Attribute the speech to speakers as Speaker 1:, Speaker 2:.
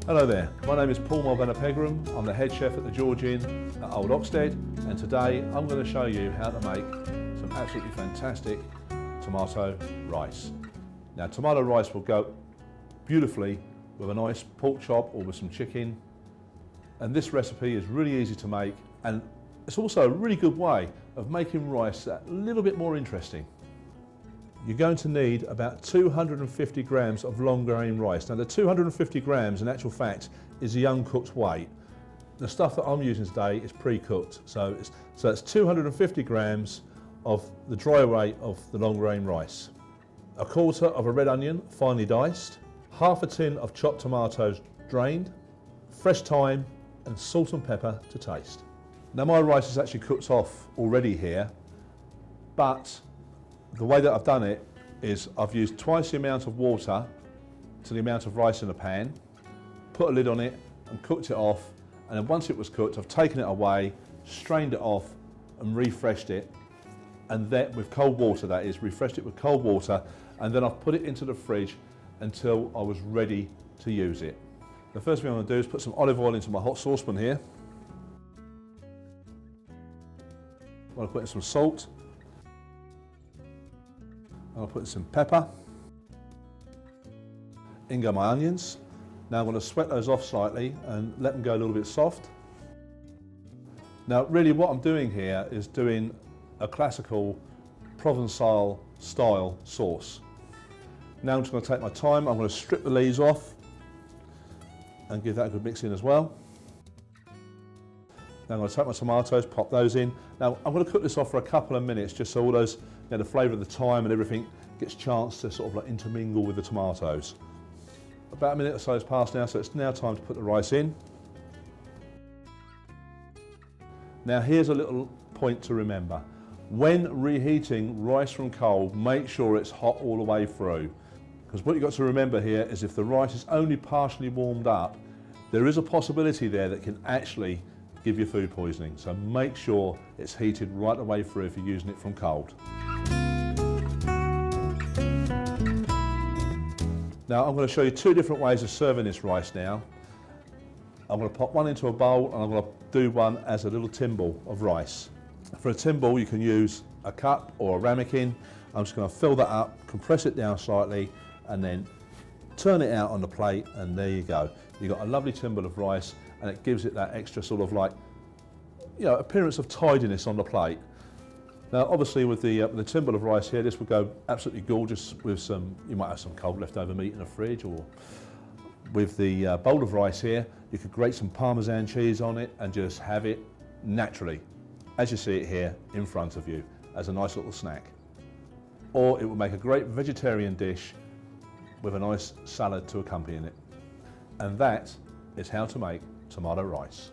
Speaker 1: Hello there, my name is Paul Malbena-Pegram. I'm the head chef at the George Inn at Old Oxted, and today I'm going to show you how to make some absolutely fantastic tomato rice. Now, tomato rice will go beautifully with a nice pork chop or with some chicken, and this recipe is really easy to make, and it's also a really good way of making rice a little bit more interesting. You're going to need about 250 grams of long grain rice. Now, the 250 grams in actual fact is the uncooked weight. The stuff that I'm using today is pre-cooked, so it's 250 grams of the dry weight of the long grain rice. A quarter of a red onion, finely diced, half a tin of chopped tomatoes drained, fresh thyme and salt and pepper to taste. Now, my rice is actually cooked off already here, but the way that I've done it is I've used twice the amount of water to the amount of rice in the pan, put a lid on it and cooked it off, and then once it was cooked I've taken it away, strained it off and refreshed it, and then with cold water, that is, refreshed it with cold water, and then I've put it into the fridge until I was ready to use it. The first thing I'm going to do is put some olive oil into my hot saucepan here. I'm going to put in some salt. I'll put in some pepper. In go my onions. Now I'm going to sweat those off slightly and let them go a little bit soft. Now, really what I'm doing here is doing a classical Provençal style sauce. Now I'm just going to take my time, I'm going to strip the leaves off and give that a good mix in as well. Now I'm going to take my tomatoes, pop those in. Now I'm going to cook this off for a couple of minutes just so all those, the flavour of the thyme and everything gets a chance to sort of like intermingle with the tomatoes. About a minute or so has passed now, so it's now time to put the rice in. Now here's a little point to remember. When reheating rice from cold, make sure it's hot all the way through. Because what you've got to remember here is if the rice is only partially warmed up, there is a possibility there that can actually give you food poisoning. So make sure it's heated right the way through if you're using it from cold. Now I'm going to show you two different ways of serving this rice now. I'm going to pop one into a bowl and I'm going to do one as a little timbal of rice. For a timbal you can use a cup or a ramekin. I'm just going to fill that up, compress it down slightly and then turn it out on the plate, and there you go. You've got a lovely timbal of rice and it gives it that extra sort of like, appearance of tidiness on the plate. Now obviously with the timbal of rice here, this would go absolutely gorgeous with some, you might have some cold leftover meat in the fridge, or with the bowl of rice here, you could grate some Parmesan cheese on it and just have it naturally, as you see it here in front of you, as a nice little snack. Or it would make a great vegetarian dish with a nice salad to accompany it. And that is how to make tomato rice.